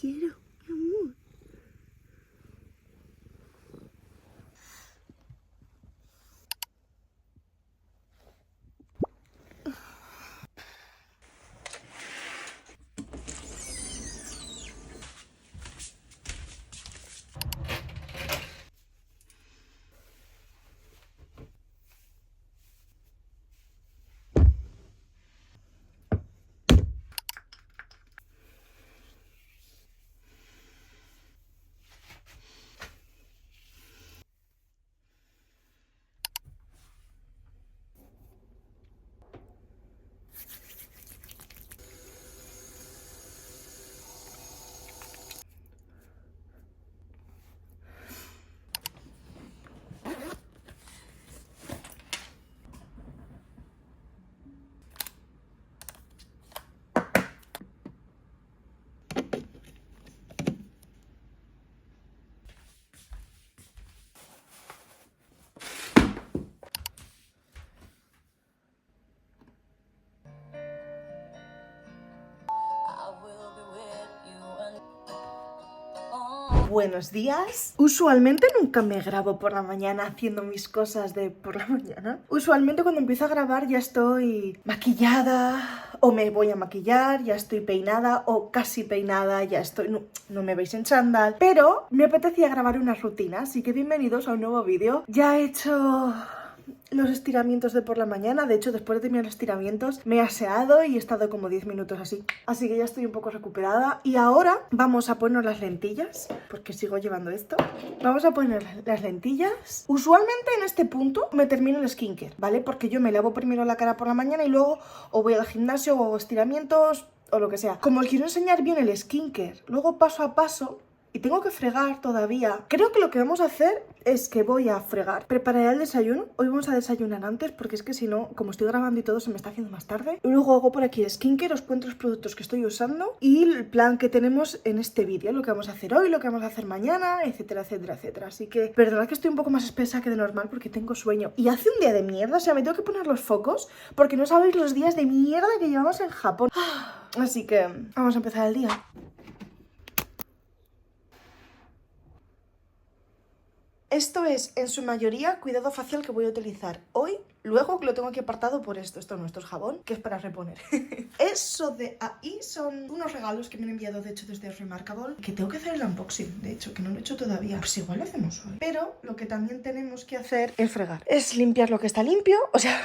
quiero, mi amor. Buenos días. Usualmente nunca me grabo por la mañana haciendo mis cosas de por la mañana. Usualmente cuando empiezo a grabar ya estoy maquillada o me voy a maquillar, ya estoy peinada o casi peinada, ya estoy... No me veis en chándal, pero me apetecía grabar una rutina, así que bienvenidos a un nuevo vídeo. Ya he hecho los estiramientos de por la mañana. De hecho, después de terminar los estiramientos me he aseado y he estado como 10 minutos así. Así que ya estoy un poco recuperada. Y ahora vamos a ponernos las lentillas, porque sigo llevando esto. Vamos a poner las lentillas. Usualmente en este punto me termino el skincare, ¿vale? Porque yo me lavo primero la cara por la mañana y luego o voy al gimnasio o hago estiramientos o lo que sea. Como os quiero enseñar bien el skincare, luego paso a paso, y tengo que fregar todavía. Creo que lo que vamos a hacer es que voy a fregar. Prepararé el desayuno. Hoy vamos a desayunar antes porque es que si no, como estoy grabando y todo, se me está haciendo más tarde. Y luego hago por aquí el skincare, os cuento los productos que estoy usando y el plan que tenemos en este vídeo. Lo que vamos a hacer hoy, lo que vamos a hacer mañana, etcétera, etcétera, etcétera. Así que, perdonad que estoy un poco más espesa que de normal porque tengo sueño. Y hace un día de mierda, o sea, me tengo que poner los focos porque no sabéis los días de mierda que llevamos en Japón. Así que, vamos a empezar el día. Esto es, en su mayoría, cuidado facial que voy a utilizar hoy. Luego lo tengo aquí apartado por esto. Esto no, esto es jabón, que es para reponer. Eso de ahí son unos regalos que me han enviado, de hecho, desde Remarkable. Que tengo que hacer el unboxing, de hecho, que no lo he hecho todavía. Pues igual lo hacemos hoy. Pero lo que también tenemos que hacer es fregar. Es limpiar lo que está limpio, o sea,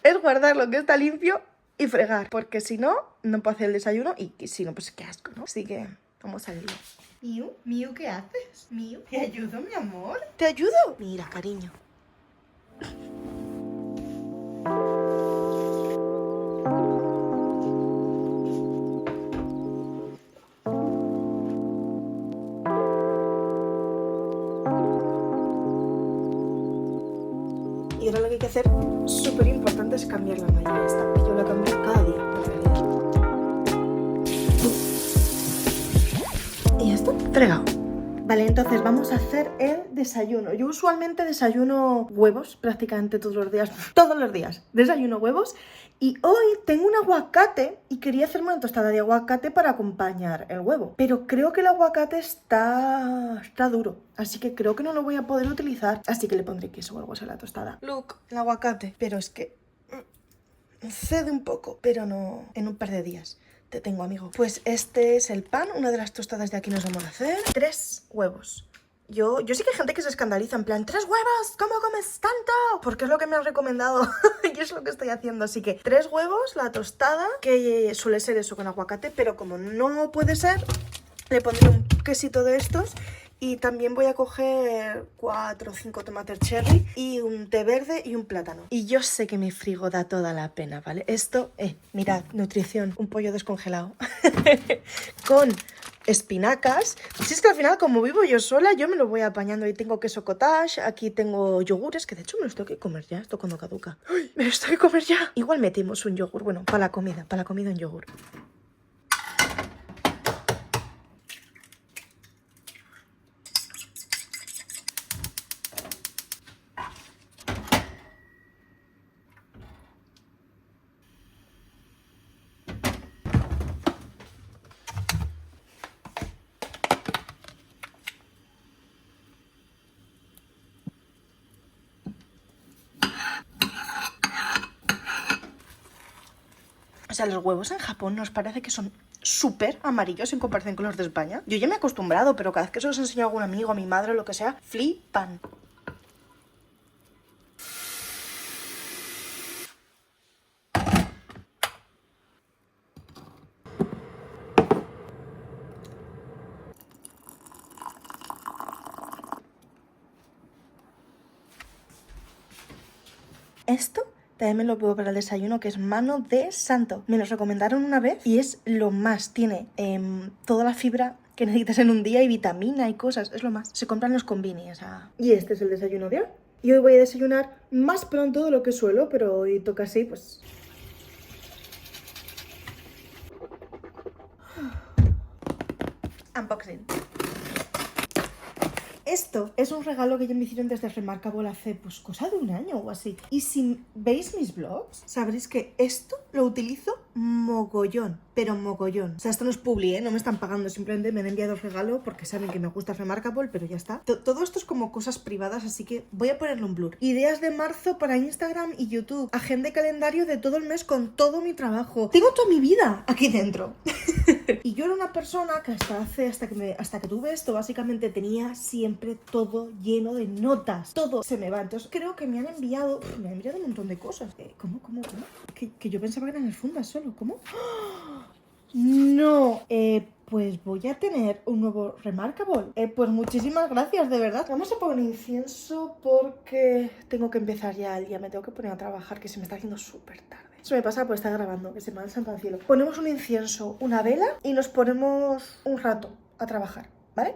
es guardar lo que está limpio y fregar. Porque si no, no puedo hacer el desayuno y si no, pues qué asco, ¿no? Así que vamos al lío. Miu, Miu, ¿qué haces? Miu, ¿te ayudo, mi amor? ¿Te ayudo? Mira, cariño. Y ahora lo que hay que hacer, súper importante, es cambiar la malla esta. Yo la cambio cada día, en realidad. Y ya está, fregado. Vale, entonces vamos a hacer el desayuno. Yo usualmente desayuno huevos prácticamente todos los días. Todos los días desayuno huevos. Y hoy tengo un aguacate y quería hacerme una tostada de aguacate para acompañar el huevo. Pero creo que el aguacate está duro. Así que creo que no lo voy a poder utilizar. Así que le pondré queso o algo así a la tostada. Look, el aguacate. Pero es que cede un poco, pero no en un par de días. Te tengo, amigo. Pues este es el pan, una de las tostadas de aquí nos vamos a hacer. 3 huevos. Yo sé que hay gente que se escandaliza en plan, 3 huevos, ¿cómo comes tanto? Porque es lo que me han recomendado y es lo que estoy haciendo. Así que 3 huevos, la tostada, que suele ser eso con aguacate, pero como no puede ser, le pondré un quesito de estos. Y también voy a coger 4 o 5 tomates cherry y un té verde y un plátano. Y yo sé que mi frigo da toda la pena, ¿vale? Esto, mirad, nutrición, un pollo descongelado con espinacas. Si es que al final, como vivo yo sola, yo me lo voy apañando. Ahí tengo queso cottage, aquí tengo yogures, que de hecho me los tengo que comer ya, esto cuando caduca. ¡Ay, me los tengo que comer ya! Igual metimos un yogur, bueno, para la comida en yogur. sea, los huevos en Japón nos parece que son súper amarillos en comparación con los de España. Yo ya me he acostumbrado, pero cada vez que se los enseño a algún amigo, a mi madre o lo que sea, flipan. Esto también me lo puedo para el desayuno, que es mano de santo. Me lo recomendaron una vez y es lo más. Tiene toda la fibra que necesitas en un día y vitamina y cosas. Es lo más. Se compran los combini, o sea... Y este es el desayuno de hoy. Y hoy voy a desayunar más pronto de lo que suelo, pero hoy toca así, pues... Unboxing. Esto es un regalo que ya me hicieron desde Remarkable hace pues cosa de un año o así. Y si veis mis vlogs, sabréis que esto lo utilizo mogollón, pero mogollón. O sea, esto no es publi, ¿eh? No me están pagando, simplemente me han enviado el regalo porque saben que me gusta Remarkable, pero ya está. Todo esto es como cosas privadas, así que voy a ponerle un blur. Ideas de marzo para Instagram y YouTube. Agenda y calendario de todo el mes con todo mi trabajo. Tengo toda mi vida aquí dentro. Y yo era una persona que hasta que tuve esto, básicamente tenía siempre todo lleno de notas. Todo se me va. Entonces creo que me han enviado un montón de cosas. ¿Cómo? Que yo pensaba que eran las fundas solo. ¿Cómo? ¡Oh! No. Pues voy a tener un nuevo Remarkable. Pues muchísimas gracias, de verdad. Vamos a poner incienso porque tengo que empezar ya el día. Me tengo que poner a trabajar, que se me está haciendo súper tarde. Eso me pasa por estar grabando, que se me va el santo al cielo. Ponemos un incienso, una vela y nos ponemos un rato a trabajar, ¿vale?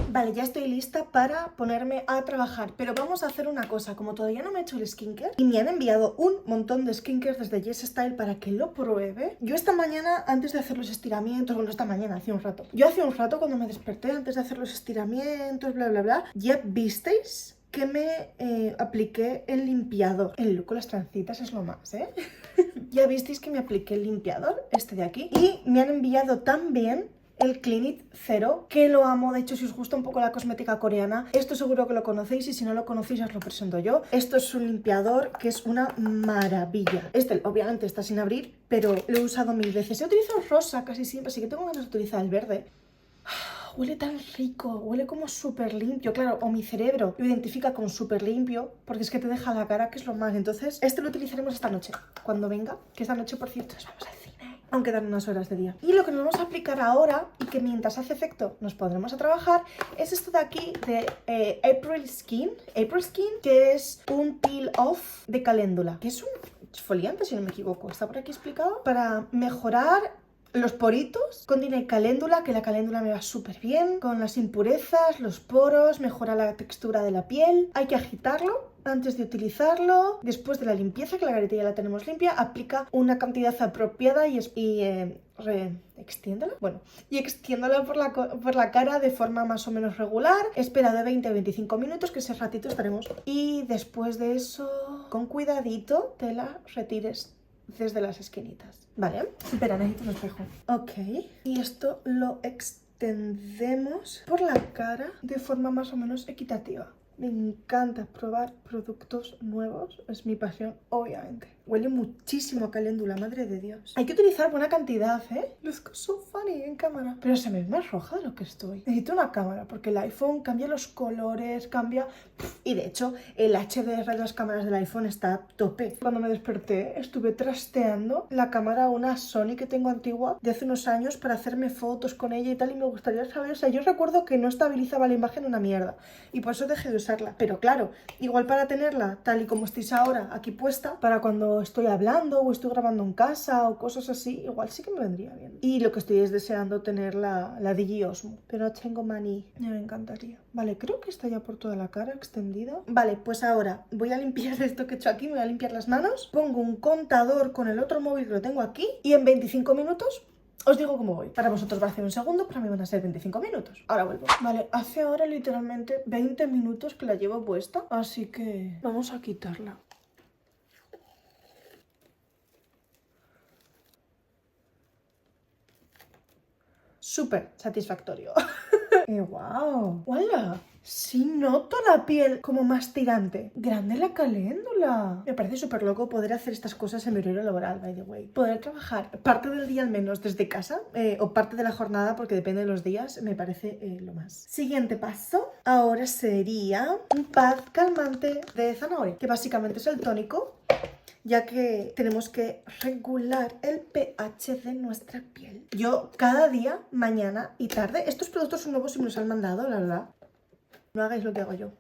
Vale, ya estoy lista para ponerme a trabajar, pero vamos a hacer una cosa. Como todavía no me he hecho el skincare y me han enviado un montón de skincare desde Yes Style para que lo pruebe, yo esta mañana, antes de hacer los estiramientos, bueno, esta mañana, hace un rato, cuando me desperté, antes de hacer los estiramientos, bla, bla, bla, ya visteis que me apliqué el limpiador. El look con las trancitas es lo más, ¿eh? Ya visteis que me apliqué el limpiador, este de aquí, y me han enviado también el Clinique Zero, que lo amo. De hecho, si os gusta un poco la cosmética coreana, esto seguro que lo conocéis, y si no lo conocéis os lo presento yo. Esto es un limpiador que es una maravilla. Este obviamente está sin abrir, pero lo he usado mil veces. He utilizado el rosa casi siempre, así que tengo ganas de utilizar el verde. Huele tan rico, huele como súper limpio. Claro, o mi cerebro lo identifica como súper limpio, porque es que te deja la cara, que es lo más. Entonces, este lo utilizaremos esta noche, cuando venga, que esta noche, por cierto, nos vamos al cine. Aunque dan unas horas de día. Y lo que nos vamos a aplicar ahora, y que mientras hace efecto nos podremos a trabajar, es esto de aquí, de April Skin, que es un peel off de caléndula, que es un exfoliante, si no me equivoco. Está por aquí explicado. Para mejorar los poritos, contiene caléndula, que la caléndula me va súper bien, con las impurezas, los poros, mejora la textura de la piel. Hay que agitarlo antes de utilizarlo. Después de la limpieza, que la careta ya la tenemos limpia, aplica una cantidad apropiada y extiéndela. Bueno, y extiéndola por la cara de forma más o menos regular. Espera de 20 a 25 minutos, que ese ratito estaremos. Y después de eso, con cuidadito, te la retires desde las esquinitas. Vale, espera, necesito un espejo. Ok, y esto lo extendemos por la cara de forma más o menos equitativa. Me encanta probar productos nuevos, es mi pasión, obviamente. Huele muchísimo a caléndula, madre de Dios. Hay que utilizar buena cantidad, ¿eh? Luzco so funny en cámara. Pero se me ve más roja de lo que estoy. Necesito una cámara, porque el iPhone cambia los colores, cambia... Y de hecho, el HDR de las cámaras del iPhone está a tope. Cuando me desperté, estuve trasteando la cámara, una Sony que tengo antigua, de hace unos años, para hacerme fotos con ella y tal, y me gustaría saber... O sea, yo recuerdo que no estabilizaba la imagen una mierda, y por eso dejé de usarla. Pero claro, igual para tenerla tal y como estáis ahora aquí puesta, para cuando estoy hablando o estoy grabando en casa o cosas así, igual sí que me vendría bien. Y lo que estoy es deseando tener la Digi Osmo, pero no tengo maní. Me encantaría. Vale, creo que está ya por toda la cara extendida. Vale, pues ahora voy a limpiar esto que he hecho aquí, me voy a limpiar las manos, pongo un contador con el otro móvil que lo tengo aquí y en 25 minutos os digo cómo voy. Para vosotros va a ser un segundo, para mí van a ser 25 minutos. Ahora vuelvo. Vale, hace ahora literalmente 20 minutos que la llevo puesta, así que vamos a quitarla. Súper satisfactorio. ¡Wow! ¡Hola! Sí noto la piel como más tirante. Grande la caléndula. Me parece súper loco poder hacer estas cosas en mi horario laboral, by the way. Poder trabajar parte del día al menos desde casa o parte de la jornada, porque depende de los días, me parece lo más. Siguiente paso. Ahora sería un pad calmante de zanahoria, que básicamente es el tónico, ya que tenemos que regular el pH de nuestra piel. Yo cada día, mañana y tarde, estos productos son nuevos y me los han mandado, la verdad. No hagáis lo que hago yo.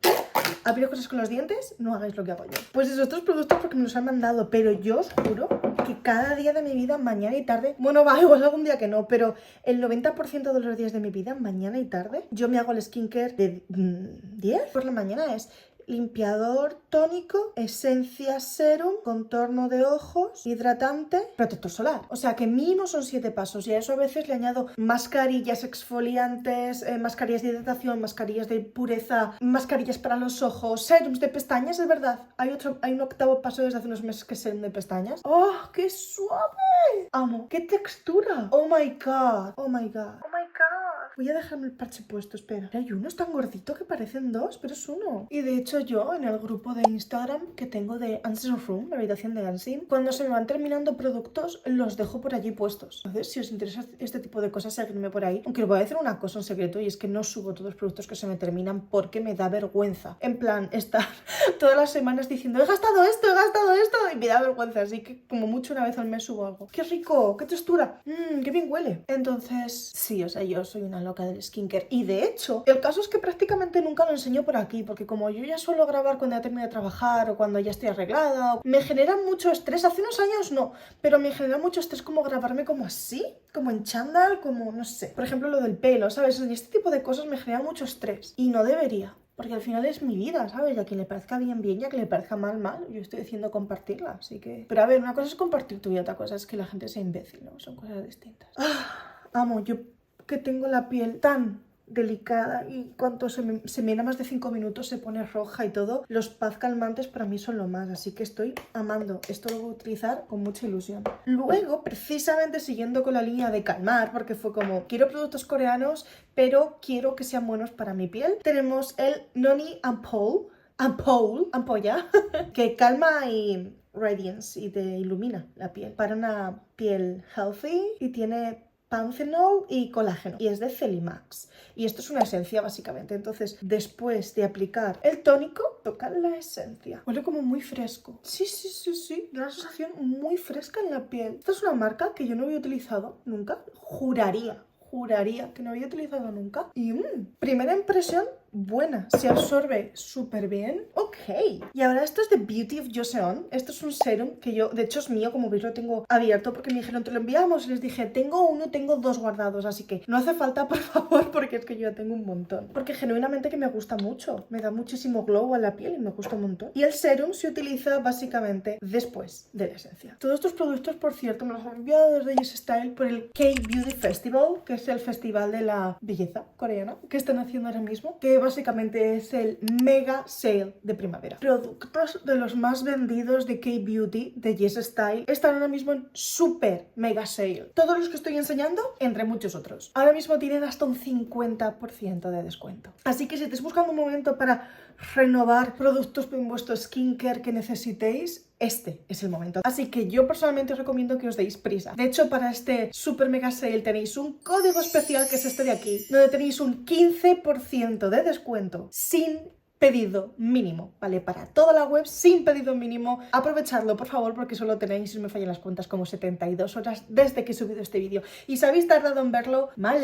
Abrir cosas con los dientes, no hagáis lo que hago yo. Pues esos otros productos porque me los han mandado, pero yo os juro que cada día de mi vida, mañana y tarde, bueno, va, igual algún día que no, pero el 90% de los días de mi vida, mañana y tarde, yo me hago el skincare de 10 por la mañana. Es limpiador tónico, esencia serum, contorno de ojos, hidratante, protector solar. O sea que mínimo son 7 pasos y a eso a veces le añado mascarillas exfoliantes, mascarillas de hidratación, mascarillas de pureza, mascarillas para los ojos, serums de pestañas, es verdad. Hay un octavo paso desde hace unos meses que es serum de pestañas. ¡Oh, qué suave! Amo. ¡Qué textura! ¡Oh my god! ¡Oh my god! ¡Oh my god! Voy a dejarme el parche puesto, espera. Hay uno, es tan gordito que parecen dos, pero es uno. Y de hecho yo, en el grupo de Instagram que tengo de Ansins Room, la habitación de Ansin, cuando se me van terminando productos, los dejo por allí puestos. Entonces, si os interesa este tipo de cosas, seguidme por ahí. Aunque os voy a decir una cosa en secreto, y es que no subo todos los productos que se me terminan porque me da vergüenza. En plan, estar todas las semanas diciendo, he gastado esto, y me da vergüenza. Así que como mucho una vez al mes subo algo. ¡Qué rico! ¡Qué textura! ¡Qué bien huele! Entonces, sí, o sea, yo soy una loca del skincare. Y de hecho, el caso es que prácticamente nunca lo enseño por aquí, porque como yo ya suelo grabar cuando ya termino de trabajar o cuando ya estoy arreglada, me genera mucho estrés. Hace unos años no, pero me genera mucho estrés como grabarme como así, como en chándal, como no sé. Por ejemplo, lo del pelo, ¿sabes? Y este tipo de cosas me genera mucho estrés y no debería. Porque al final es mi vida, ¿sabes? Y a quien le parezca bien, bien, y a quien le parezca mal, mal. Yo estoy diciendo compartirla, así que... Pero a ver, una cosa es compartir tu vida, otra cosa es que la gente sea imbécil, ¿no? Son cosas distintas. Amo, yo que tengo la piel tan delicada y cuando se me da más de 5 minutos se pone roja y todo, los paz calmantes para mí son lo más, así que estoy amando. Esto lo voy a utilizar con mucha ilusión. Luego, precisamente siguiendo con la línea de calmar, porque fue como, quiero productos coreanos, pero quiero que sean buenos para mi piel, tenemos el Noni Ampolla, que calma y radiance y te ilumina la piel para una piel healthy y tiene panthenol y colágeno y es de Celimax y esto es una esencia básicamente. Entonces después de aplicar el tónico toca la esencia, huele como muy fresco. Sí, da una sensación muy fresca en la piel. Esta es una marca que yo no había utilizado nunca, juraría que no había utilizado nunca. Y primera impresión, buena. Se absorbe súper bien. Ok. Y ahora esto es de Beauty of Joseon. Esto es un serum que yo, de hecho es mío, como veis lo tengo abierto porque me dijeron, te lo enviamos. Y les dije, tengo 2 guardados, así que no hace falta, por favor, porque es que yo ya tengo un montón. Porque genuinamente que me gusta mucho. Me da muchísimo glow a la piel y me gusta un montón. Y el serum se utiliza básicamente después de la esencia. Todos estos productos, por cierto, me los han enviado desde Yes Style por el K-Beauty Festival, que es el festival de la belleza coreana que están haciendo ahora mismo, que básicamente es el mega sale de primavera. Productos de los más vendidos de K-Beauty, de Yes Style, están ahora mismo en super mega sale. Todos los que estoy enseñando, entre muchos otros. Ahora mismo tienen hasta un 50% de descuento. Así que si estáis buscando un momento para renovar productos en vuestro skincare que necesitéis, este es el momento. Así que yo personalmente os recomiendo que os deis prisa. De hecho, para este super mega sale tenéis un código especial que es este de aquí, donde tenéis un 15% de descuento sin pedido mínimo, ¿vale? Para toda la web sin pedido mínimo. Aprovechadlo, por favor, porque solo tenéis, si me fallan las cuentas, como 72 horas desde que he subido este vídeo. Y si habéis tardado en verlo, mal.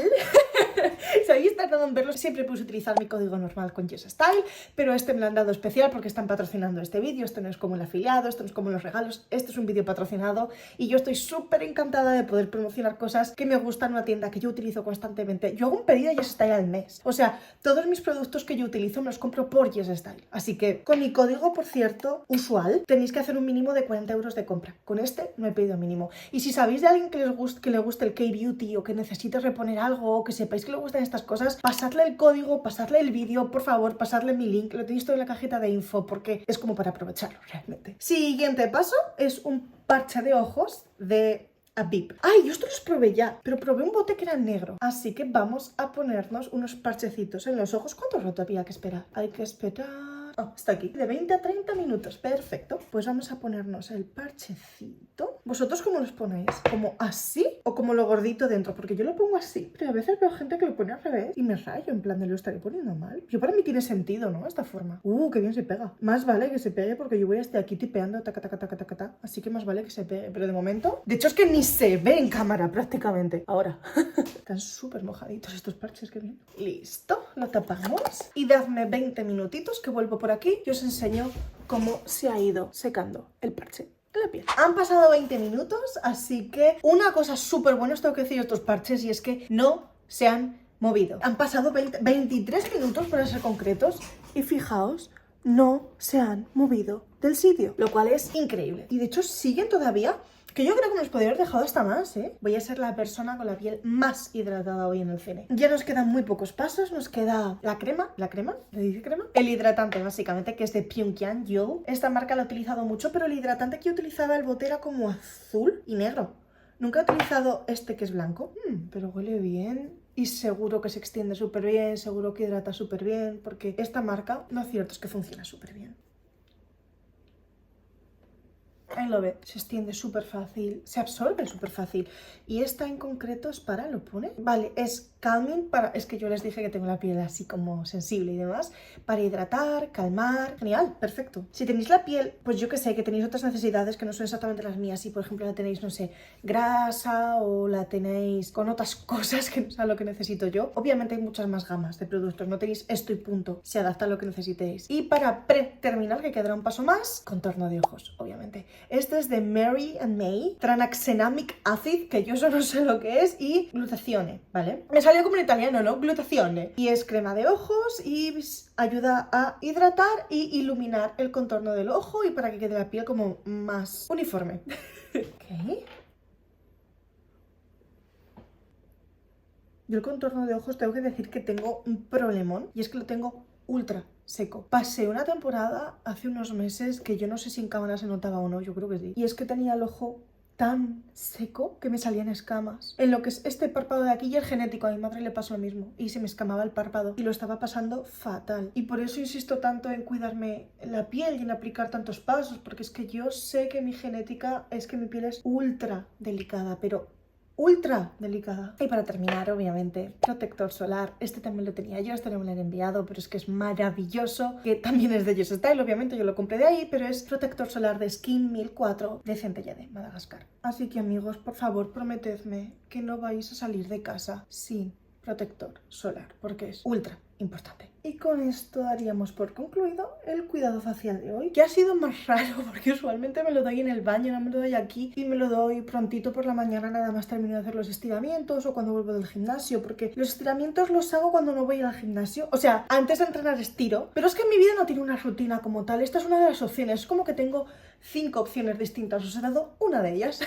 Si habéis tardado en verlo, siempre podéis utilizar mi código normal con Yes Style, pero este me lo han dado especial porque están patrocinando este vídeo. Esto no es como el afiliado, esto no es como los regalos, este es un vídeo patrocinado y yo estoy súper encantada de poder promocionar cosas que me gustan en una tienda que yo utilizo constantemente. Yo hago un pedido de Yes Style al mes, o sea, todos mis productos que yo utilizo me los compro por Yes Style, así que con mi código, por cierto, usual, tenéis que hacer un mínimo de 40 euros de compra. Con este no he pedido mínimo. Y si sabéis de alguien que le guste el K-Beauty o que necesite reponer algo o que sepáis que le gustan estas cosas, pasadle el código, pasadle el vídeo, por favor, pasadle mi link, lo tenéis todo en la cajita de info porque es como para aprovecharlo realmente. Siguiente paso es un parche de ojos de a Bip. Ay, yo estos los probé ya, pero probé un bote que era negro. Así que vamos a ponernos unos parchecitos en los ojos. ¿Cuánto rato había que esperar? Hay que esperar... Oh, está aquí. De 20 a 30 minutos. Perfecto. Pues vamos a ponernos el parchecito. ¿Vosotros cómo los ponéis? ¿Como así o como lo gordito dentro? Porque yo lo pongo así. Pero a veces veo gente que lo pone al revés y me rayo. En plan de lo estaré poniendo mal. Yo para mí tiene sentido, ¿no? Esta forma. Qué bien se pega. Más vale que se pegue porque yo voy a estar aquí tipeando. Taca, taca, taca, taca, taca. Así que más vale que se pegue. Pero de momento... De hecho es que ni se ve en cámara prácticamente. Ahora. Están súper mojaditos estos parches, que bien. Listo. Lo tapamos. Y dadme 20 minutitos que vuelvo por aquí y os enseño cómo se ha ido secando el parche en la piel. Han pasado 20 minutos, así que una cosa súper buena os tengo que decir de estos parches y es que no se han movido. Han pasado 23 minutos para ser concretos y fijaos, no se han movido del sitio, lo cual es increíble. Y de hecho siguen todavía... Que yo creo que nos podría haber dejado hasta más, ¿eh? Voy a ser la persona con la piel más hidratada hoy en el cine. Ya nos quedan muy pocos pasos, nos queda la crema, ¿le dice crema? El hidratante, básicamente, que es de Pyongyang Yo. Esta marca la he utilizado mucho, pero el hidratante que yo utilizaba, el bote era como azul y negro. Nunca he utilizado este que es blanco, pero huele bien. Y seguro que se extiende súper bien, seguro que hidrata súper bien, porque esta marca, lo cierto es que funciona súper bien. I love it. Se extiende súper fácil, se absorbe súper fácil. Y esta en concreto es para, ¿lo pone? Vale, es calming para... Es que yo les dije que tengo la piel así como sensible y demás. Para hidratar, calmar... Genial, perfecto. Si tenéis la piel, pues yo que sé, que tenéis otras necesidades que no son exactamente las mías. Si por ejemplo la tenéis, no sé, grasa o la tenéis con otras cosas que no es a lo que necesito yo. Obviamente hay muchas más gamas de productos. No tenéis esto y punto. Se adapta a lo que necesitéis. Y para terminar, que quedará un paso más, contorno de ojos, obviamente. Este es de Mary and May, Tranexamic Acid, que yo eso no sé lo que es, y glutazione, ¿vale? Me salió como en italiano, ¿no? Glutazione. Y es crema de ojos y ayuda a hidratar y iluminar el contorno del ojo y para que quede la piel como más uniforme. Ok. Yo el contorno de ojos tengo que decir que tengo un problemón y es que lo tengo ultra seco. Pasé una temporada hace unos meses que yo no sé si en cámara se notaba o no, yo creo que sí. Y es que tenía el ojo tan seco que me salían escamas. En lo que es este párpado de aquí y el genético, a mi madre le pasó lo mismo y se me escamaba el párpado y lo estaba pasando fatal. Y por eso insisto tanto en cuidarme la piel y en aplicar tantos pasos, porque es que yo sé que mi genética es que mi piel es ultra delicada, pero ultra delicada. Y para terminar, obviamente, protector solar. Este también lo tenía yo, este no me lo han enviado, pero es que es maravilloso. Que también es de Just Style, obviamente yo lo compré de ahí, pero es protector solar de Skin 1004 de Centella de Madagascar. Así que amigos, por favor, prometedme que no vais a salir de casa sin protector solar, porque es ultra importante. Y con esto daríamos por concluido el cuidado facial de hoy, que ha sido más raro porque usualmente me lo doy en el baño, no me lo doy aquí y me lo doy prontito por la mañana, nada más termino de hacer los estiramientos o cuando vuelvo del gimnasio, porque los estiramientos los hago cuando no voy al gimnasio, o sea, antes de entrenar estiro, pero es que en mi vida no tiene una rutina como tal. Esta es una de las opciones, es como que tengo 5 opciones distintas, os he dado una de ellas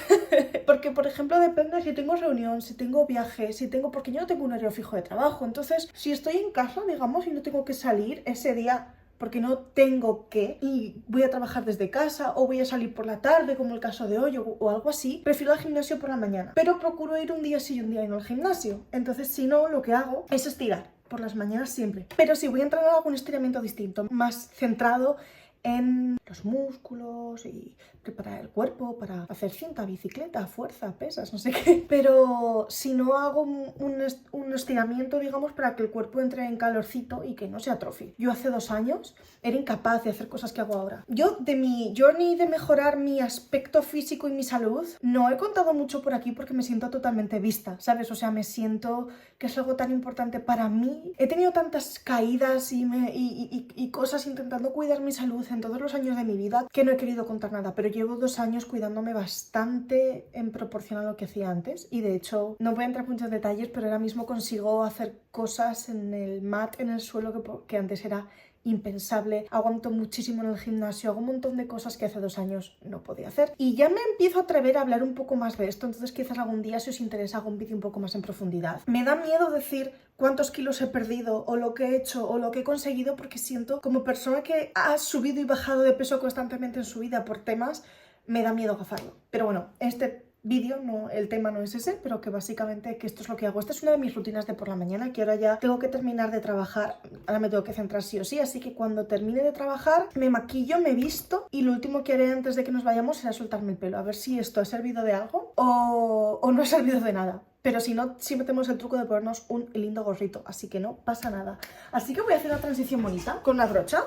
porque por ejemplo depende si tengo reunión, si tengo viaje, si tengo, porque yo no tengo un horario fijo de trabajo, entonces si estoy en casa, digamos, y no tengo que salir ese día porque no tengo que y voy a trabajar desde casa o voy a salir por la tarde como el caso de hoy o algo así, prefiero ir al gimnasio por la mañana, pero procuro ir un día sí y un día no al gimnasio. Entonces si no, lo que hago es estirar por las mañanas siempre, pero si voy a entrenar algún estiramiento distinto, más centrado en los músculos y preparar el cuerpo para hacer cinta, bicicleta, fuerza, pesas, no sé qué. Pero si no hago un estiramiento, digamos, para que el cuerpo entre en calorcito y que no se atrofie. Yo hace 2 años era incapaz de hacer cosas que hago ahora. Yo de mi journey de mejorar mi aspecto físico y mi salud no he contado mucho por aquí porque me siento totalmente vista, ¿sabes? O sea, me siento que es algo tan importante para mí. He tenido tantas caídas y cosas intentando cuidar mi salud en todos los años de mi vida que no he querido contar nada, pero llevo 2 años cuidándome bastante en proporción a lo que hacía antes y de hecho no voy a entrar en muchos detalles, pero ahora mismo consigo hacer cosas en el mat, en el suelo que antes era impensable, aguanto muchísimo en el gimnasio, hago un montón de cosas que hace 2 años no podía hacer y ya me empiezo a atrever a hablar un poco más de esto, entonces quizás algún día si os interesa hago un vídeo un poco más en profundidad. Me da miedo decir cuántos kilos he perdido o lo que he hecho o lo que he conseguido porque siento como persona que ha subido y bajado de peso constantemente en su vida por temas, me da miedo hacerlo. Pero bueno, este vídeo, no, el tema no es ese, pero que básicamente que esto es lo que hago. Esta es una de mis rutinas de por la mañana, que ahora ya tengo que terminar de trabajar, ahora me tengo que centrar sí o sí, así que cuando termine de trabajar me maquillo, me visto y lo último que haré antes de que nos vayamos será soltarme el pelo, a ver si esto ha servido de algo o no ha servido de nada. Pero si no, siempre tenemos el truco de ponernos un lindo gorrito, así que no pasa nada. Así que voy a hacer una transición bonita con una brocha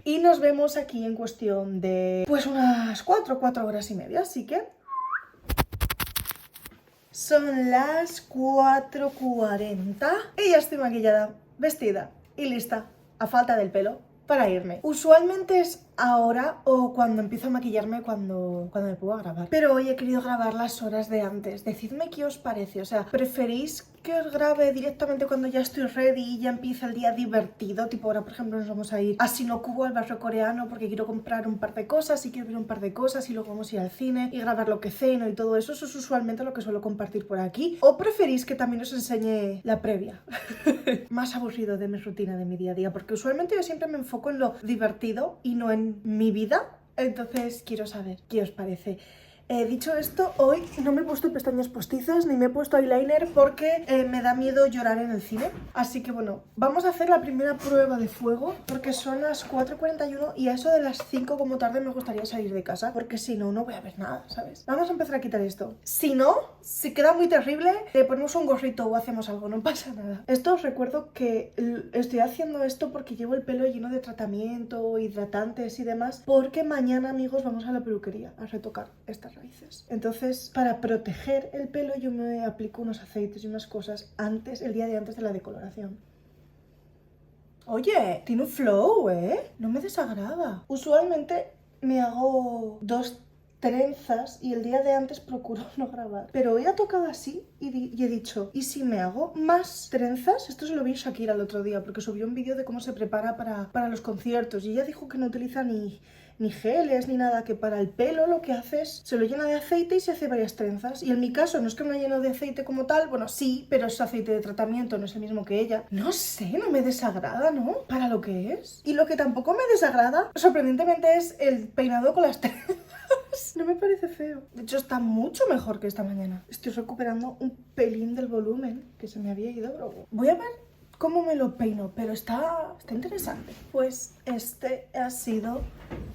y nos vemos aquí en cuestión de pues unas 4 horas y media, así que son las 4:40 y ya estoy maquillada, vestida y lista, a falta del pelo, para irme. Usualmente es ahora o cuando empiezo a maquillarme cuando me pongo a grabar. Pero hoy he querido grabar las horas de antes. Decidme qué os parece. O sea, ¿preferís que os grabe directamente cuando ya estoy ready y ya empieza el día divertido? Tipo ahora, por ejemplo, nos vamos a ir a Sinokubo, al barrio coreano, porque quiero comprar un par de cosas y quiero ver un par de cosas y luego vamos a ir al cine y grabar lo que ceno y todo eso. Eso es usualmente lo que suelo compartir por aquí. ¿O preferís que también os enseñe la previa? Más aburrido de mi rutina, de mi día a día, porque usualmente yo siempre me enfoco en lo divertido y no en mi vida. Entonces quiero saber qué os parece. Dicho esto, hoy no me he puesto pestañas postizas ni me he puesto eyeliner porque me da miedo llorar en el cine. Así que bueno, vamos a hacer la primera prueba de fuego porque son las 4:41 y a eso de las 5 como tarde me gustaría salir de casa porque si no, no voy a ver nada, ¿sabes? Vamos a empezar a quitar esto. Si no, si queda muy terrible, le ponemos un gorrito o hacemos algo, no pasa nada. Esto os recuerdo que estoy haciendo esto porque llevo el pelo lleno de tratamiento, hidratantes y demás, porque mañana, amigos, vamos a la peluquería a retocar estas raíces. Entonces, para proteger el pelo yo me aplico unos aceites y unas cosas antes, el día de antes de la decoloración. Oye, tiene un flow, ¿eh? No me desagrada. Usualmente me hago 2 trenzas y el día de antes procuro no grabar. Pero hoy ha tocado así y he dicho, ¿y si me hago más trenzas? Esto se lo vi a Shakira el otro día porque subió un vídeo de cómo se prepara para los conciertos y ella dijo que no utiliza ni geles ni nada, que para el pelo lo que hace es se lo llena de aceite y se hace varias trenzas. Y en mi caso no es que me lleno de aceite como tal, bueno sí, pero es aceite de tratamiento, no es el mismo que ella. No sé, no me desagrada, ¿no? Para lo que es. Y lo que tampoco me desagrada, sorprendentemente, es el peinado con las trenzas. No me parece feo. De hecho está mucho mejor que esta mañana. Estoy recuperando un pelín del volumen que se me había ido. Voy a ver cómo me lo peino, pero está interesante. Pues este ha sido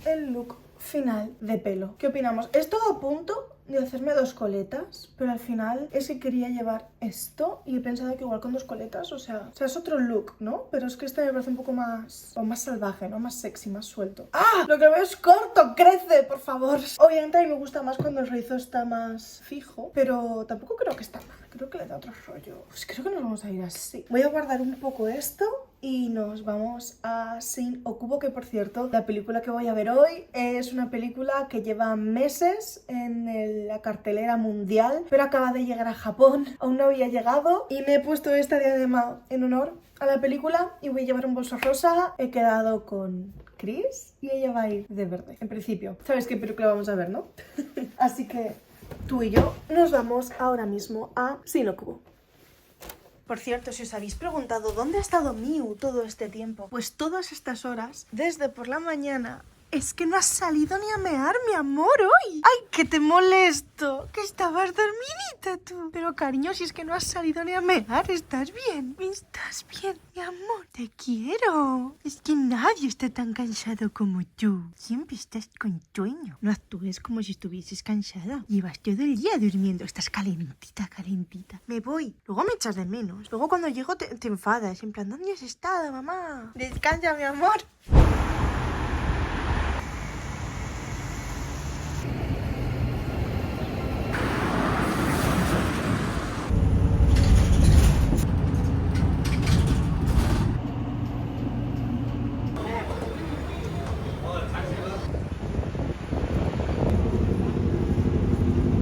el look final de pelo. ¿Qué opinamos? He estado a punto de hacerme 2 coletas, pero al final es que quería llevar esto y he pensado que igual con 2 coletas, o sea, es otro look, ¿no? Pero es que este me parece un poco más, o más salvaje, ¿no? Más sexy, más suelto. ¡Ah! Lo que veo es corto, crece, por favor. Obviamente a mí me gusta más cuando el rizo está más fijo, pero tampoco creo que está mal. Creo que le da otro rollo. Pues creo que nos vamos a ir así. Voy a guardar un poco esto y nos vamos a Shin-Okubo, que por cierto, la película que voy a ver hoy es una película que lleva meses en la cartelera mundial, pero acaba de llegar a Japón, aún no había llegado y me he puesto esta diadema en honor a la película y voy a llevar un bolso rosa. He quedado con Chris y ella va a ir de verde, en principio. ¿Sabes qué película vamos a ver, no? Así que tú y yo nos vamos ahora mismo a Shin-Okubo. Por cierto, si os habéis preguntado dónde ha estado Miu todo este tiempo, pues todas estas horas, desde por la mañana, es que no has salido ni a mear, mi amor, hoy. ¡Ay, que te molesto! Que estabas dormidita tú. Pero cariño, si es que no has salido ni a mear, ¿estás bien? ¿Estás bien, mi amor? Te quiero. Es que nadie está tan cansado como tú. Siempre estás con sueño. No actúes como si estuvieses cansada. Llevas todo el día durmiendo. Estás calentita, calentita. Me voy. Luego me echas de menos. Luego cuando llego te enfadas. En plan, ¿dónde has estado, mamá? Descansa, mi amor.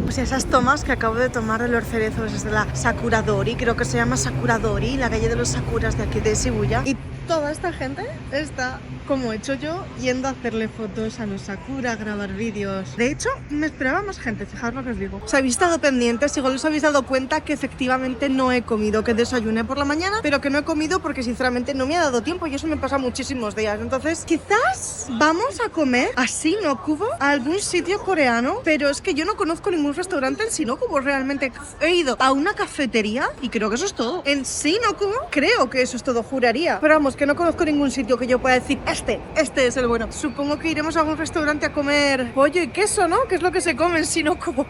Pues esas tomas que acabo de tomar de los cerezos es de la Sakuradori, creo que se llama Sakuradori, la calle de los sakuras de aquí de Shibuya. Y toda esta gente está como he hecho yo, yendo a hacerle fotos a los sakura, a grabar vídeos. De hecho, me esperaba más gente, fijaos lo que os digo. Os habéis estado pendientes, igual os habéis dado cuenta que efectivamente no he comido, que desayuné por la mañana, pero que no he comido porque sinceramente no me ha dado tiempo y eso me pasa muchísimos días. Entonces, quizás vamos a comer a Shinokubo, a algún sitio coreano, pero es que yo no conozco ningún restaurante en Shinokubo realmente. He ido a una cafetería y creo que eso es todo. En Shinokubo creo que eso es todo, juraría. Pero vamos, que no conozco ningún sitio que yo pueda decir, este es el bueno. Supongo que iremos a algún restaurante a comer pollo y queso, ¿no? Que es lo que se come en Shinokubo.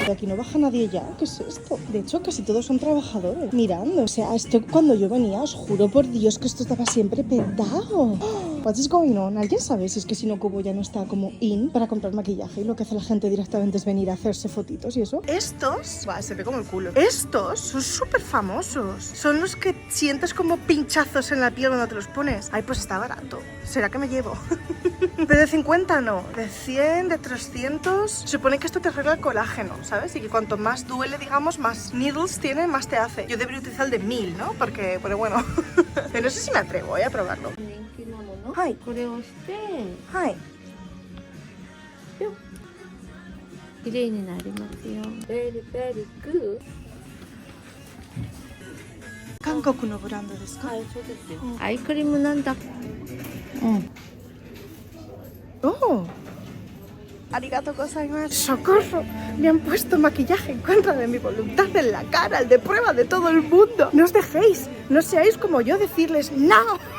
De aquí no baja nadie ya, ¿qué es esto? De hecho, casi todos son trabajadores mirando. O sea, esto cuando yo venía, os juro por Dios que esto estaba siempre petado. What is going on? ¿Alguien sabe si es que Shinokubo ya no está como in para comprar maquillaje y lo que hace la gente directamente es venir a hacerse fotitos y eso? Estos, se ve como el culo. Estos son súper famosos. Son los que sientes como pinchazos en la piel cuando te los pones. Ay, pues está barato. ¿Será que me llevo? Pero de 50 no, de 100, de 300. Se supone que esto te arregla el colágeno, ¿sabes? Y que cuanto más duele, digamos, más needles tiene, más te hace. Yo debería utilizar el de 1000, ¿no? Porque, bueno. Pero no sé si me atrevo, a probarlo. Hi. これをして Hi. 綺麗になりますよ。Very very good。韓国のブランドですか？はい、そうですよ。アイクリームなんだ。Oh. Arigato gozaimasu. ¡Socorro! Me han puesto maquillaje en contra de mi voluntad en la cara, el de prueba de todo el mundo. No os dejéis, no seáis como yo decirles ¡no!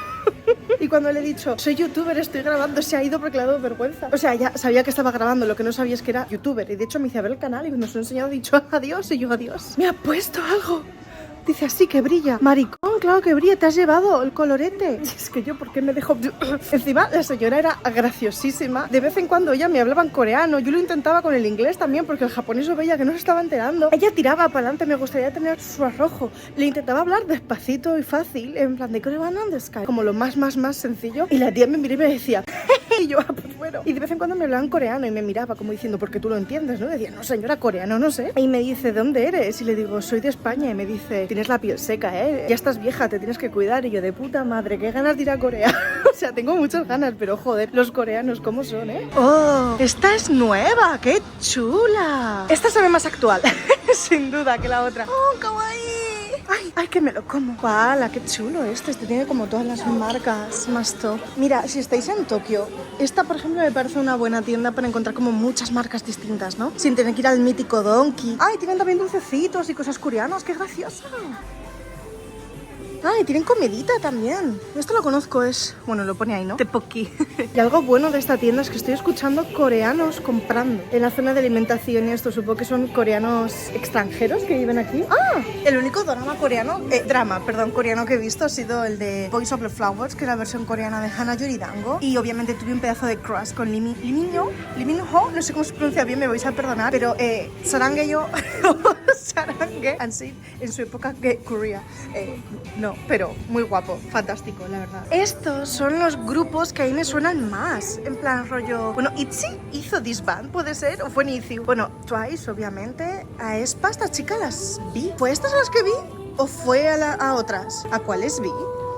Y cuando le he dicho, soy youtuber, estoy grabando, se ha ido porque le ha dado vergüenza. O sea, ya sabía que estaba grabando, lo que no sabía es que era youtuber. Y de hecho me hice a ver el canal y cuando se lo he enseñado he dicho adiós y yo adiós. Me ha puesto algo. Dice así que brilla. Maricón, claro que brilla, te has llevado el colorete. Y es que yo, ¿por qué me dejo? Encima, la señora era graciosísima. De vez en cuando ella me hablaba en coreano. Yo lo intentaba con el inglés también, porque el japonés lo veía que no se estaba enterando. Ella tiraba para adelante, me gustaría tener su arrojo. Le intentaba hablar despacito y fácil, en plan de coreano and sky, como lo más sencillo. Y la tía me miraba y me decía, y yo, pues bueno. Y de vez en cuando me hablaba en coreano y me miraba como diciendo, porque tú lo entiendes, ¿no? Decía, no señora, coreano, no sé. Y me dice, ¿de dónde eres? Y le digo, soy de España. Y me dice, tienes la piel seca, ¿eh? Ya estás vieja, te tienes que cuidar. Y yo, de puta madre, qué ganas de ir a Corea. O sea, tengo muchas ganas, pero joder, los coreanos, ¿cómo son, eh? ¡Oh! Esta es nueva, qué chula. Esta se ve más actual, sin duda, que la otra. ¡Oh, kawaii! Ay, que me lo como. ¡Hala, qué chulo este! Tiene como todas las marcas más top. Mira, si estáis en Tokio, esta, por ejemplo, me parece una buena tienda para encontrar como muchas marcas distintas, ¿no? Sin tener que ir al mítico Donkey. ¡Ay, tienen también dulcecitos y cosas coreanas! ¡Qué gracioso! ¡Ay, tienen comidita también! Esto lo conozco, es... Bueno, lo pone ahí, ¿no? Tteokbokki. Y algo bueno de esta tienda es que estoy escuchando coreanos comprando. En la zona de alimentación y esto, supongo que son coreanos extranjeros que viven aquí. ¡Ah! El único coreano que he visto ha sido el de Boys of the Flowers, que es la versión coreana de Hana Yoridango. Y obviamente tuve un pedazo de crush con Lee Min-ho, no sé cómo se pronuncia bien, me vais a perdonar, pero Sarangue-yo, Sarangue, así, en su época de Korea. No, pero muy guapo, fantástico, la verdad. Estos son los grupos que a mí me suenan más, en plan rollo... Bueno, ¿ITZY hizo This Band, puede ser? ¿O fue Nizi? Bueno, Twice, obviamente. A estas chicas las vi. ¿Fue estas las que vi? ¿O fue a otras? ¿A cuáles vi?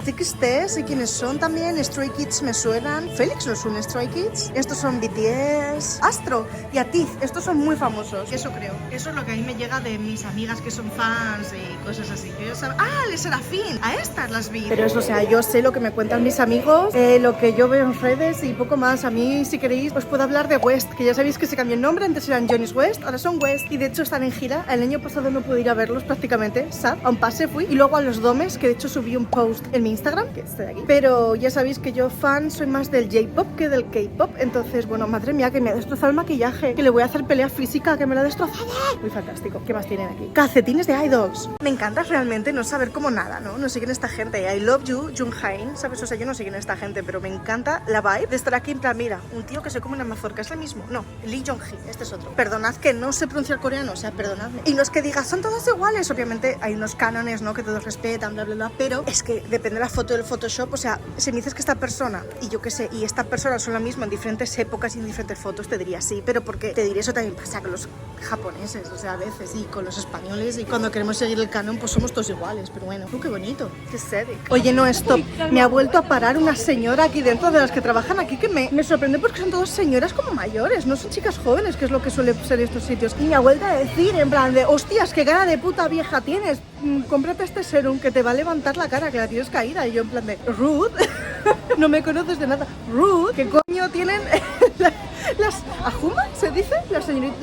TXT, sé quiénes son también. Stray Kids me suenan. Félix no es un Stray Kids. Estos son BTS, Astro y Atiz. Estos son muy famosos. Eso creo. Eso es lo que a mí me llega de mis amigas que son fans y cosas así. Yo ya sabía... ¡Ah, Les Serafín! A estas las vi. Pero eso, o sea, yo sé lo que me cuentan mis amigos, lo que yo veo en redes y poco más. A mí, si queréis, os puedo hablar de West, que ya sabéis que se cambió el nombre. Antes eran Johnny's West, ahora son West. Y de hecho están en gira. El año pasado no pude ir a verlos prácticamente. Sad. A un pase fui. Y luego a los Domes, que de hecho subí un post en mi Instagram, que estoy aquí. Pero ya sabéis que yo soy más del J-pop que del K-pop. Entonces, bueno, madre mía, que me ha destrozado el maquillaje, que le voy a hacer pelea física, que me la ha destrozado. Muy fantástico. ¿Qué más tienen aquí? Calcetines de idols. Me encanta realmente no saber como nada, ¿no? No sé quién es esta gente. I love you, Junghain, ¿sabes? O sea, yo no sé quién es esta gente, pero me encanta la vibe de estar aquí en plan, mira, un tío que se come una mazorca, es el mismo. No, Lee Jong-hee, este es otro. Perdonad que no sé pronunciar coreano, o sea, perdonadme. Y no es que digas, son todos iguales, obviamente hay unos cánones, ¿no? Que todos respetan, bla, bla, bla, pero es que depende de la foto del Photoshop, o sea, si me dices que esta persona, y yo qué sé, y esta persona son la misma en diferentes épocas y en diferentes fotos, te diría sí, pero porque te diré eso también pasa con los japoneses, o sea, a veces, y con los españoles, y cuando queremos seguir el canon, pues somos todos iguales, pero bueno, qué bonito, qué sedic. Oye, no, stop, me ha vuelto a parar una señora aquí dentro de las que trabajan aquí, que me sorprende porque son todas señoras como mayores, no son chicas jóvenes, que es lo que suele ser en estos sitios. Y me ha vuelto a decir, en plan de, hostias, qué cara de puta vieja tienes, cómprate este serum que te va a levantar la cara, que la tienes caída. Y yo en plan de, rude, no me conoces de nada, rude, ¿qué coño tienen las Ahuma, se dice?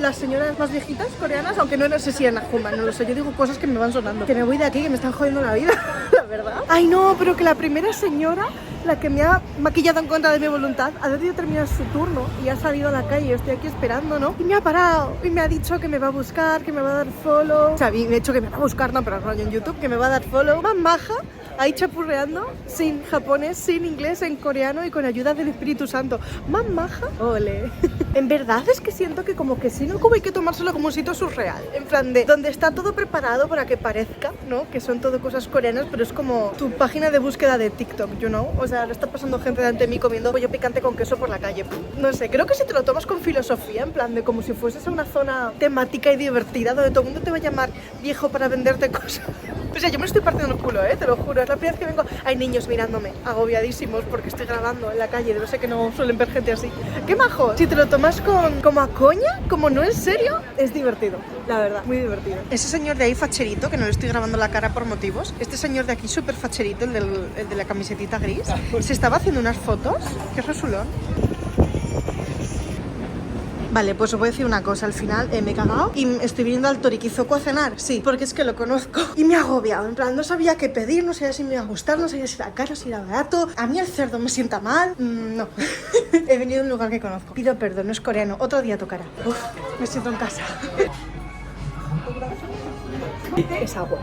Las señoras más viejitas coreanas, aunque no sé si en Ahuma, no lo sé, yo digo cosas que me van sonando. Que me voy de aquí, que me están jodiendo la vida, la verdad. Ay no, pero que la primera señora, la que me ha maquillado en contra de mi voluntad, ha decidido terminar su turno y ha salido a la calle, yo estoy aquí esperando, ¿no? Y me ha parado y me ha dicho que me va a buscar, que me va a dar follow. O sea, me ha dicho que me va a buscar, no, pero rollo en YouTube, que me va a dar follow. Más maja, ahí chapurreando, sin japonés, sin inglés, en coreano y con ayuda del Espíritu Santo. Más maja, ole. En verdad es que siento que como que sí, ¿no? Como hay que tomárselo como un sitio surreal. En plan de, donde está todo preparado para que parezca, ¿no? Que son todo cosas coreanas, pero es como tu página de búsqueda de TikTok, you know? O sea, le está pasando gente delante de mí comiendo pollo picante con queso por la calle. No sé, creo que si te lo tomas con filosofía, en plan de como si fueses a una zona temática y divertida, donde todo el mundo te va a llamar viejo para venderte cosas. O sea, yo me estoy partiendo el culo, te lo juro. Es la primera vez que vengo. Hay niños mirándome, agobiadísimos, porque estoy grabando en la calle. Debe ser que no suelen ver gente así. ¡Qué majo! Si te lo tomas como a coña, como no en serio, es divertido. La verdad, muy divertido. Ese señor de ahí facherito, que no le estoy grabando la cara por motivos. Este señor de aquí súper facherito, el de la camisetita gris, se estaba haciendo unas fotos. ¡Qué resulón! Vale, pues os voy a decir una cosa, al final me he cagado y estoy viniendo al Toriquizoco a cenar, sí, porque es que lo conozco y me ha agobiado, en plan, no sabía qué pedir, no sabía si me iba a gustar, no sabía si era caro, si era barato, a mí el cerdo me sienta mal, no, he venido a un lugar que conozco, pido perdón, no es coreano, otro día tocará. Uf, me siento en casa. Es agua.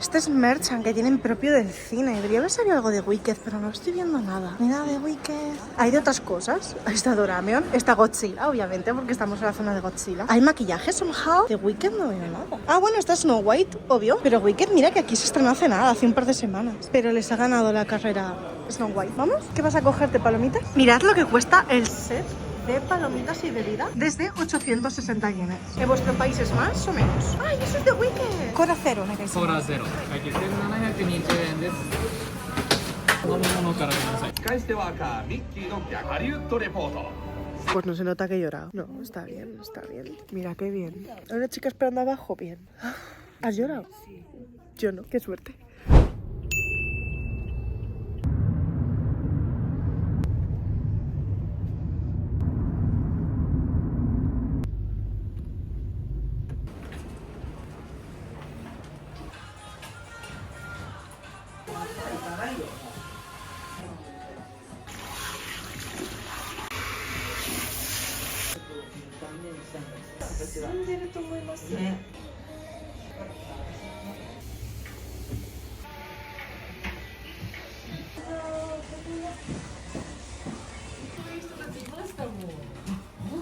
Este es merch que tienen propio del cine. Debería haber salido algo de Wicked, pero no estoy viendo nada. Ni nada de Wicked. Hay de otras cosas. Ahí está Doraemon. Está Godzilla, obviamente, porque estamos en la zona de Godzilla. Hay maquillaje, somehow. De Wicked no veo nada. Ah, bueno, está Snow White, obvio. Pero Wicked, mira que aquí se estrenó hace nada, hace un par de semanas. Pero les ha ganado la carrera Snow White. ¿Vamos? ¿Qué vas a cogerte, palomitas? Mirad lo que cuesta el set de palomitas y bebida desde 860 yenes. ¿En vuestro país es más o menos? ¡Ay, eso es de Wicked! Cola cero, ¿no? コーラゼロ会計1720円です飲み物からください使い捨てワーカーミッキーの逆ハリウッドレポート Pues no se nota que he llorado. No, está bien, está bien. Mira qué bien. Hay una chica esperando abajo, bien. ¿Has llorado? Sí. Yo no, qué suerte.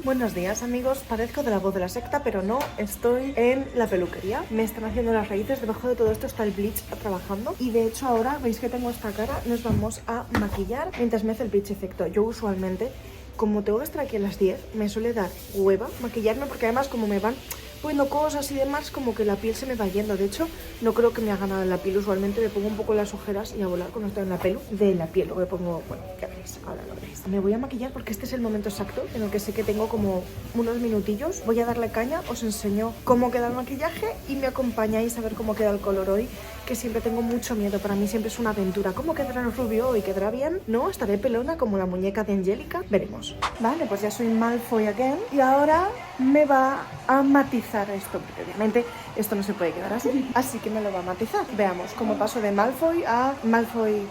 Buenos días amigos, parezco de la voz de la secta, pero no, estoy en la peluquería. Me están haciendo las raíces, debajo de todo esto está el bleach trabajando. Y de hecho ahora, veis que tengo esta cara, nos vamos a maquillar mientras me hace el bleach efecto. Yo usualmente, como tengo que estar aquí a las 10, me suele dar hueva maquillarme porque además como me van poniendo cosas y demás, como que la piel se me va yendo. De hecho, no creo que me haga nada en la piel. Usualmente me pongo un poco las ojeras y a volar cuando estoy en la pelo de la piel. Luego me pongo, bueno, ya veréis, ahora lo veréis. Me voy a maquillar porque este es el momento exacto en el que sé que tengo como unos minutillos. Voy a darle caña, os enseño cómo queda el maquillaje y me acompañáis a ver cómo queda el color hoy que siempre tengo mucho miedo. Para mí siempre es una aventura. ¿Cómo quedará el rubio hoy? ¿Quedará bien? ¿No? ¿Estaré pelona como la muñeca de Angélica? Veremos. Vale, pues ya soy Malfoy again. Y ahora me va a matizar esto, porque obviamente esto no se puede quedar así. Así que me lo va a matizar. Veamos cómo paso de Malfoy a Malfoy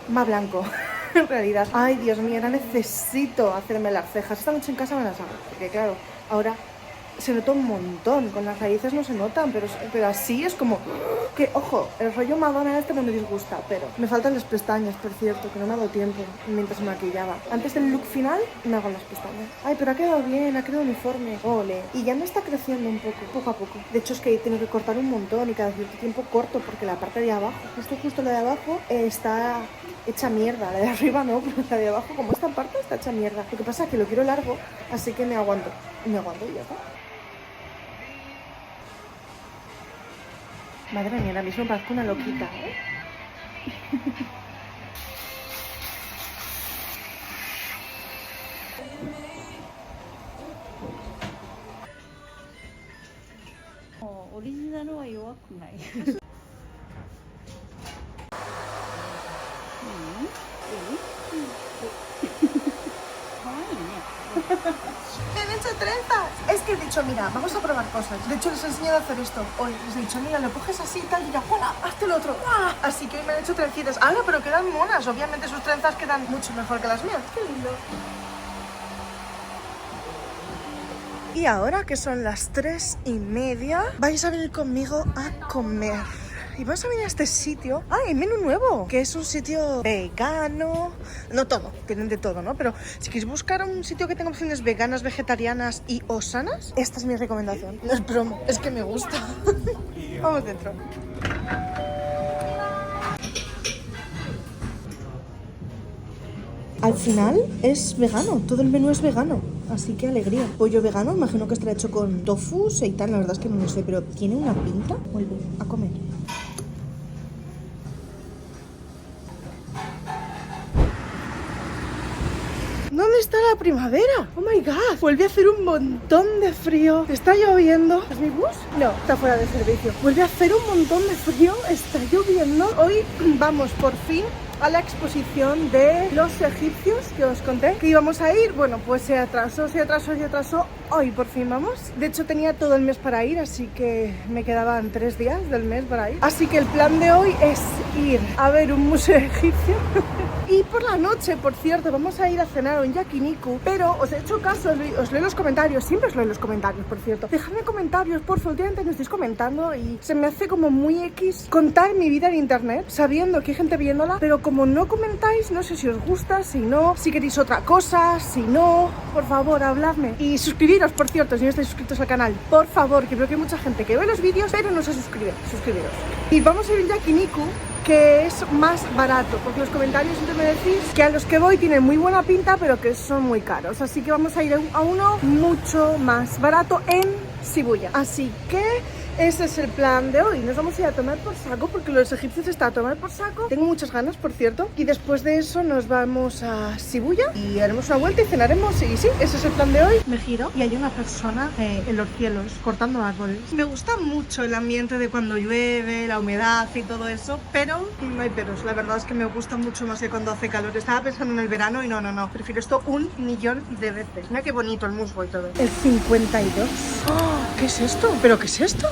más blanco. En realidad, ay Dios mío, ahora necesito hacerme las cejas. Esta noche en casa me las hago, porque claro, ahora se nota un montón. Con las raíces no se notan, pero así es como que, ojo, el rollo Madonna este no me disgusta, pero me faltan las pestañas, por cierto, que no me ha dado tiempo mientras me maquillaba. Antes del look final me hago las pestañas. Ay, pero ha quedado bien, ha quedado uniforme. Ole. Y ya me está creciendo un poco a poco. De hecho es que tengo que cortar un montón y cada cierto tiempo corto, porque la parte de abajo, justo la de abajo, está hecha mierda. La de arriba no, pero la de abajo, como esta parte, está hecha mierda. Lo que pasa es que lo quiero largo, así que me aguanto. Y ya está. Madre mía, ahora mismo parezco una loquita, ¿eh? Original は弱くない。Me han hecho trenzas. Es que he dicho, mira, vamos a probar cosas. De hecho, les he enseñado a hacer esto hoy. Les he dicho, mira, lo coges así y tal, y ya, ¡hola! Hazte el otro. ¡Ah! Así que hoy me han hecho trencitas. ¡Hala! Pero quedan monas. Obviamente sus trenzas quedan mucho mejor que las mías. ¡Qué lindo! Y ahora que son las 3:30, vais a venir conmigo a comer. Y vamos a venir a este sitio. ¡Ah, hay menú nuevo! Que es un sitio vegano. No todo, tienen de todo, ¿no? Pero si queréis buscar un sitio que tenga opciones veganas, vegetarianas y o sanas, esta es mi recomendación. No es broma, es que me gusta. Vamos dentro. Al final es vegano, todo el menú es vegano, así que alegría. Pollo vegano, imagino que estará hecho con tofu, seitan, la verdad es que no lo sé, pero tiene una pinta. Vuelve a comer. ¿Dónde está la primavera? Oh my god, vuelve a hacer un montón de frío. Está lloviendo. ¿Es mi bus? No, está fuera de servicio. Vuelve a hacer un montón de frío. Está lloviendo. Hoy vamos por fin a la exposición de los egipcios que os conté que íbamos a ir. Bueno, pues se atrasó. Hoy por fin vamos. De hecho tenía todo el mes para ir, así que me quedaban 3 días del mes para ir. Así que el plan de hoy es ir a ver un museo egipcio. Y por la noche, por cierto, vamos a ir a cenar a un yakiniku. Pero os he hecho caso, os leo los comentarios. Siempre os leo los comentarios, por cierto. Dejadme comentarios, por favor. Últimamente me estáis comentando y se me hace como muy X contar mi vida en internet, sabiendo que hay gente viéndola, pero como no comentáis, no sé si os gusta, si no, si queréis otra cosa, si no, por favor, habladme. Y suscribiros, por cierto, si no estáis suscritos al canal, por favor, que veo que hay mucha gente que ve los vídeos, pero no se suscribe. Suscribiros. Y vamos a ir a un yakiniku que es más barato, porque los comentarios siempre me decís que a los que voy tienen muy buena pinta, pero que son muy caros. Así que vamos a ir a uno mucho más barato en Shibuya. Así que ese es el plan de hoy. Nos vamos a ir a tomar por saco, porque los egipcios están a tomar por saco. Tengo muchas ganas, por cierto. Y después de eso nos vamos a Shibuya y haremos una vuelta y cenaremos. Y sí, ese es el plan de hoy. Me giro y hay una persona en los cielos cortando árboles. Me gusta mucho el ambiente de cuando llueve, la humedad y todo eso, pero no hay peros. La verdad es que me gusta mucho más que cuando hace calor. Estaba pensando en el verano y no. Prefiero esto 1.000.000 de veces. Mira qué bonito el musgo y todo. El 52. ¡Oh! ¿Qué es esto? ¿Pero qué es esto?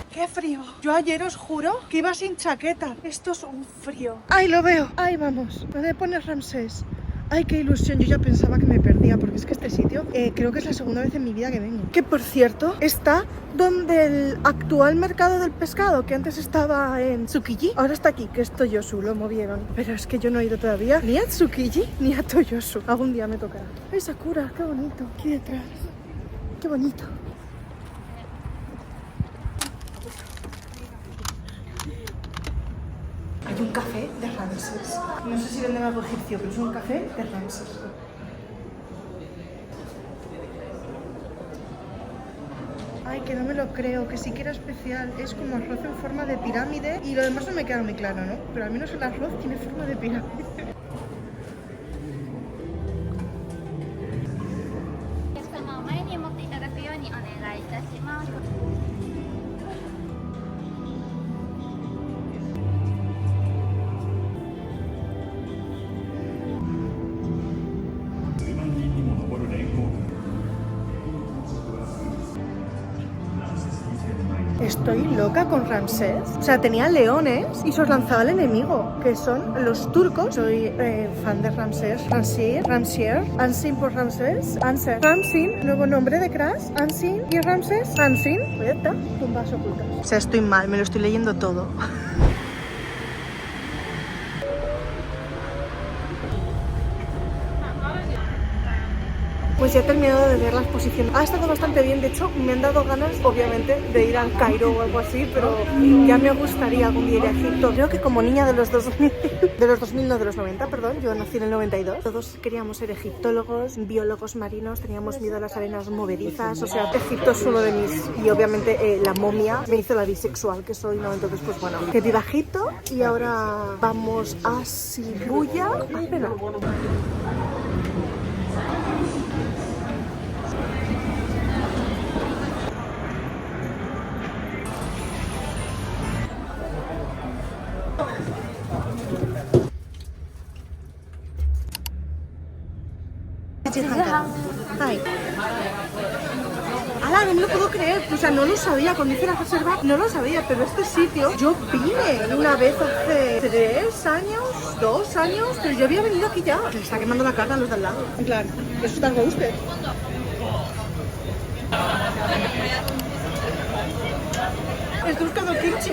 ¡Qué frío! Yo ayer os juro que iba sin chaqueta. Esto es un frío. ¡Ay, lo veo! ¡Ahí vamos! ¿Dónde pones Ramsés? ¡Ay, qué ilusión! Yo ya pensaba que me perdía, porque es que este sitio creo que es la segunda vez en mi vida que vengo. Que, por cierto, está donde el actual mercado del pescado, que antes estaba en Tsukiji, ahora está aquí, que es Toyosu, lo movieron. Pero es que yo no he ido todavía ni a Tsukiji ni a Toyosu. Algún día me tocará. ¡Ay, Sakura! ¡Qué bonito! Aquí detrás. ¡Qué bonito! Hay un café de Ramses. No sé si venden algo egipcio, pero es un café de Ramses. Ay, que no me lo creo, que sí que era especial. Es como arroz en forma de pirámide y lo demás no me queda muy claro, ¿no? Pero al menos el arroz tiene forma de pirámide. Estoy loca con Ramsés. O sea, tenía leones y se los lanzaba al enemigo, que son los turcos. Soy fan de Ramsés. Ansin por Ramsés. Ramsin, nuevo nombre de Crash. Ansin y Ramsés. Ansin. Pues ya está, tumbas ocultas. O sea, estoy mal, me lo estoy leyendo todo. Pues ya he terminado de ver la exposición. Ha estado bastante bien, de hecho me han dado ganas, obviamente, de ir al Cairo o algo así, pero ya me gustaría algún día ir a Egipto. Creo que como niña de los 2000, no, de los 90, perdón, yo nací en el 92. Todos queríamos ser egiptólogos, biólogos marinos, teníamos miedo a las arenas movedizas, o sea, Egipto es uno de mis... Y obviamente la momia me hizo la bisexual que soy, ¿no? Entonces, pues bueno, que viva Egipto y ahora vamos a Shibuya a cenar. Ay. ¡Hala! No me lo puedo creer, o sea, no lo sabía, cuando hice la reserva no lo sabía, pero este sitio, yo vine una vez hace 3 años, 2 años, pero yo había venido aquí ya. Se está quemando la carne a los de al lado. En plan, eso está roasted. Estoy buscando kimchi.